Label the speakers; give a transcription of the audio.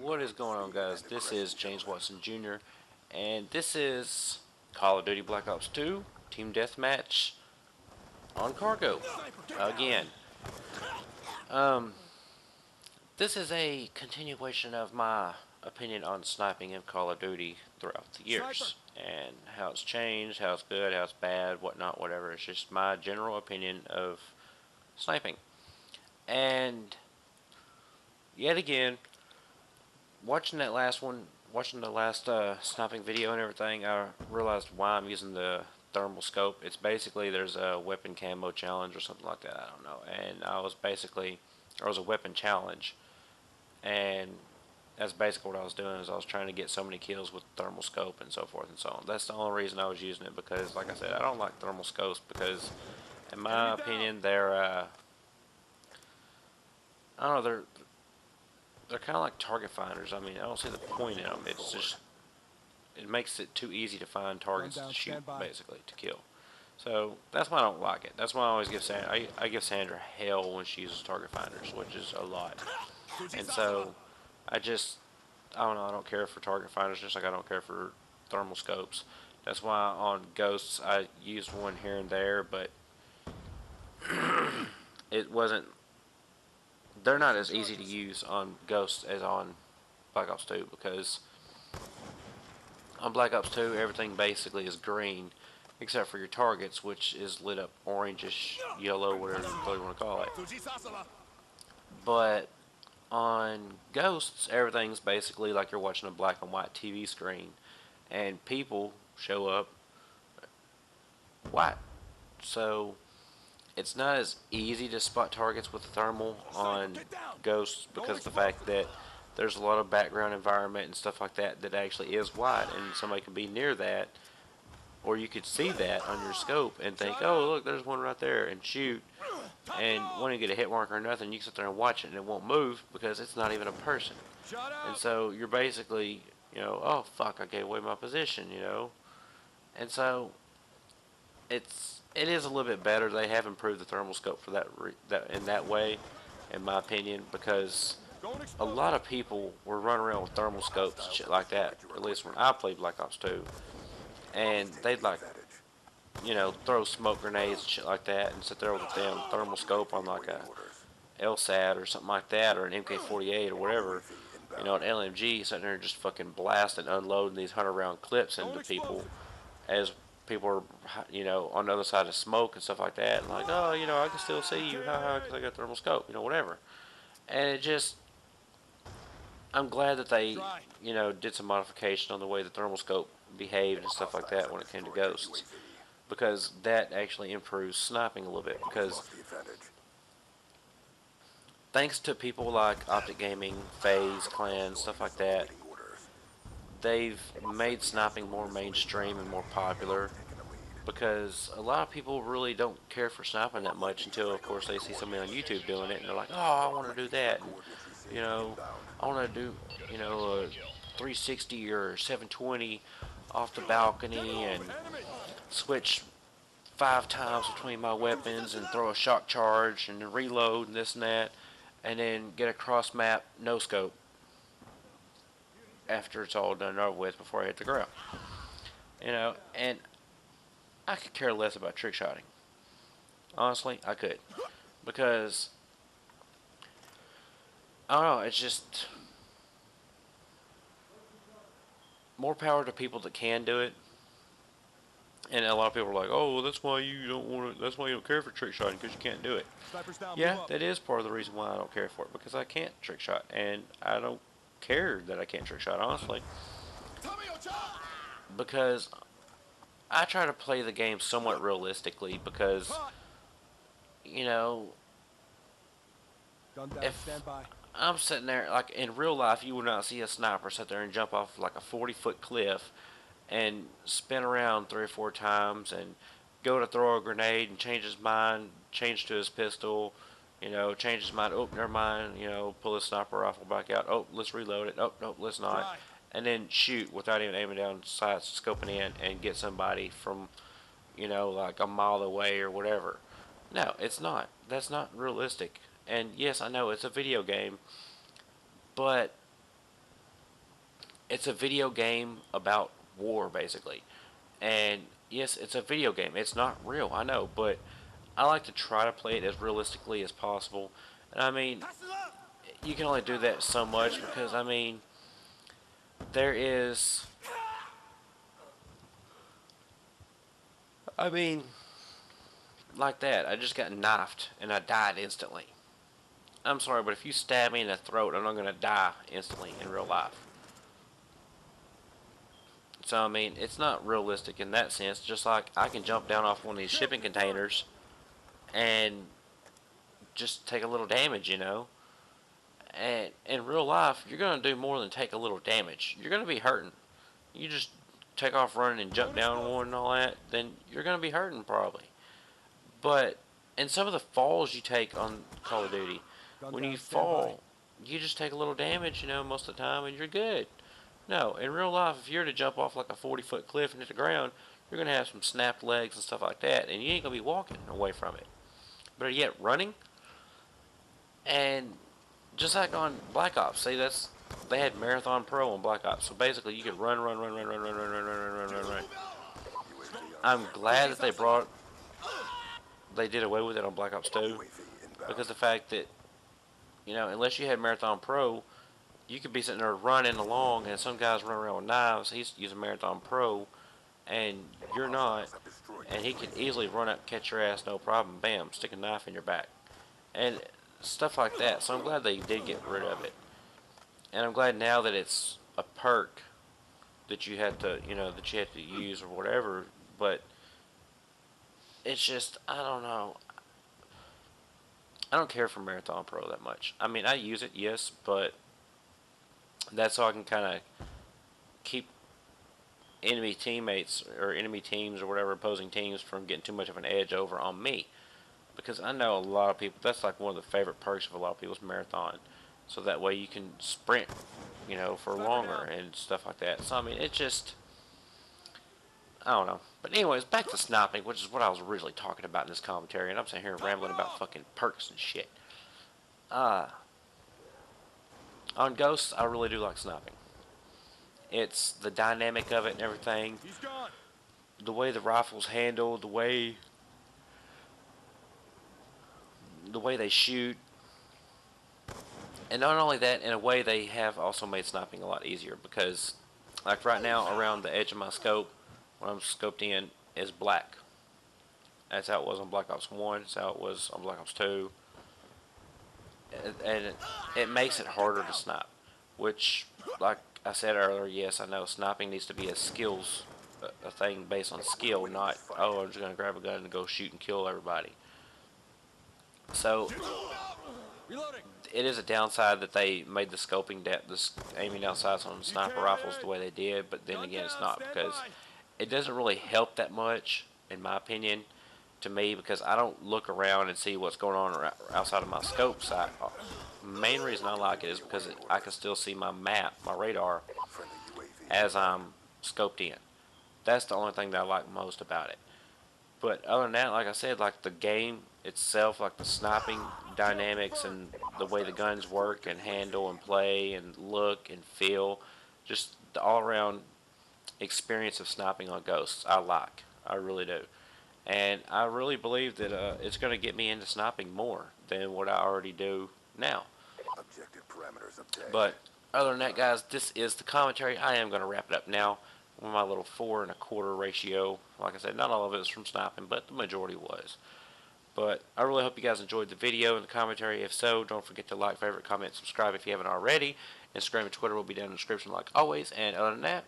Speaker 1: What is going on, guys? This is James Watson Jr. and this is Call of Duty Black Ops 2 Team Deathmatch on Cargo again. Um, this is a continuation of my opinion on sniping in Call of Duty throughout the years and how it's changed, how it's good, how it's bad, whatnot, whatever. It's just my general opinion of sniping. And yet again, watching that last one, watching the last sniping video and everything, I realized why I'm using the thermal scope. It's basically there's a weapon camo challenge or something like that. I don't know. And I was basically, there was a weapon challenge, and that's basically what I was doing. Is I was trying to get so many kills with thermal scope and so forth and so on. That's the only reason I was using it, because, like I said, I don't like thermal scopes because, in my opinion, they're I don't know, they're kind of like target finders. I mean, I don't see the point in them. It's just, it makes it too easy to find targets to shoot, basically, to kill. So that's why I don't like it. That's why I always give Sandra, I give Sandra hell when she uses target finders, which is a lot. And so I don't know, I don't care for target finders, just like I don't care for thermal scopes. That's why on Ghosts I used one here and there, but it wasn't, they're not as easy to use on Ghosts as on Black Ops 2, because on Black Ops 2 everything basically is green except for your targets, which is lit up orangish, yellow, whatever you want to call it. But on Ghosts, everything's basically like you're watching a black and white TV screen, and people show up white. So it's not as easy to spot targets with thermal on Ghosts, because of the fact that there's a lot of background environment and stuff like that that actually is white, and somebody can be near that, or you could see that on your scope and think, oh look, there's one right there, and shoot, and when you get a hit marker or nothing, you can sit there and watch it and it won't move because it's not even a person. And so you're basically, oh fuck, I gave away my position, and so it is a little bit better. They have improved the thermal scope for that in that way, in my opinion, because a lot of people were running around with thermal scopes and shit like that, at least when I played Black Ops 2, and they'd like, throw smoke grenades and shit like that and sit there with a damn thermal scope on like a LSAT or something like that, or an MK48 or whatever, an LMG, sitting there just fucking blasting, unloading these 100-round clips into people as people are, on the other side of smoke and stuff like that, and like, oh, I can still see you, haha, because I got a thermal scope, whatever. And it just, I'm glad that they, did some modification on the way the thermal scope behaved and stuff like that when it came to Ghosts, because that actually improves sniping a little bit, because thanks to people like Optic Gaming, FaZe, Clan, stuff like that, they've made sniping more mainstream and more popular, because a lot of people really don't care for sniping that much until, of course, they see somebody on YouTube doing it, and they're like, oh, I want to do that, and, I want to do, a 360 or 720 off the balcony and switch 5 times between my weapons and throw a shock charge and then reload and this and that, and then get a cross map no scope after it's all done and over with before I hit the ground. And I could care less about trick shotting. Honestly, I could. Because, I don't know, it's just more power to people that can do it. And a lot of people are like, oh, well, that's why you don't care for trick shotting, because you can't do it. Yeah, that is part of the reason why I don't care for it, because I can't trick shot, and I don't care that I can't trick shot, honestly, because I try to play the game somewhat realistically, because if I'm sitting there, like in real life, you would not see a sniper sit there and jump off like a 40-foot cliff and spin around 3 or 4 times and go to throw a grenade and change his mind, change to his pistol, change his mind, oh, never mind, pull his sniper rifle back out, oh, let's reload it, oh, no, let's not, and then shoot without even aiming down sights, scoping in, and get somebody from, like a mile away or whatever. No, it's not. That's not realistic. And yes, I know it's a video game, but it's a video game about war, basically. And yes, it's a video game. It's not real, I know, but I like to try to play it as realistically as possible. And I mean, you can only do that so much because I mean, there is. I mean, like that. I just got knifed and I died instantly. I'm sorry, but if you stab me in the throat, I'm not gonna die instantly in real life. So I mean, it's not realistic in that sense. Just like I can jump down off one of these shipping containers and just take a little damage, you know. And in real life, you're gonna do more than take a little damage. You're gonna be hurting. You just take off running and jump down one and all that, then you're gonna be hurting probably. But in some of the falls you take on Call of Duty, when you fall, you just take a little damage, you know, most of the time, and you're good. No, in real life, if you're to jump off like a 40-foot cliff and hit the ground, you're going to have some snapped legs and stuff like that, and you ain't going to be walking away from it. But yet, running, and just like on Black Ops, see, they had Marathon Pro on Black Ops, so basically you could run. I'm glad that they did away with it on Black Ops 2, because the fact that, you know, unless you had Marathon Pro, you could be sitting there running along, and some guy's running around with knives. He's using Marathon Pro, and you're not, and he could easily run up, catch your ass, no problem. Bam, stick a knife in your back, and stuff like that. So I'm glad they did get rid of it, and I'm glad now that it's a perk that you had to, you know, that you had to use or whatever. But it's just, I don't know. I don't care for Marathon Pro that much. I mean, I use it, yes, but that's so I can kind of keep enemy teammates or enemy teams or whatever opposing teams from getting too much of an edge over on me. Because I know a lot of people, that's like one of the favorite perks of a lot of people's marathon. So that way you can sprint, you know, for longer and stuff like that. So I mean, it just, I don't know. But anyways, back to sniping, which is what I was originally talking about in this commentary. And I'm sitting here rambling about fucking perks and shit. On Ghosts, I really do like sniping. It's the dynamic of it and everything. The way the rifles handle, the way they shoot. And not only that, in a way they have also made sniping a lot easier, because like right now around the edge of my scope, when I'm scoped in, is black. That's how it was on Black Ops 1, that's how it was on Black Ops 2. And it makes it harder to snipe, which, like I said earlier, yes, I know sniping needs to be a thing based on skill, not, oh, I'm just going to grab a gun and go shoot and kill everybody. So it is a downside that they made the scoping depth, the aiming down sights on sniper rifles the way they did, but then again, it's not, because it doesn't really help that much, in my opinion, to me, because I don't look around and see what's going on outside of my scope sight. Main reason I like it is because I can still see my map, my radar, as I'm scoped in. That's the only thing that I like most about it. But other than that, like I said, like the game itself, like the sniping dynamics and the way the guns work and handle and play and look and feel, just the all-around experience of sniping on Ghosts, I like. I really do. And I really believe that it's going to get me into sniping more than what I already do now. But other than that, guys, this is the commentary. I am going to wrap it up now with my little 4 1/4 ratio. Like I said, not all of it was from sniping, but the majority was. But I really hope you guys enjoyed the video and the commentary. If so, don't forget to like, favorite, comment, subscribe if you haven't already. Instagram and Twitter will be down in the description like always. And other than that,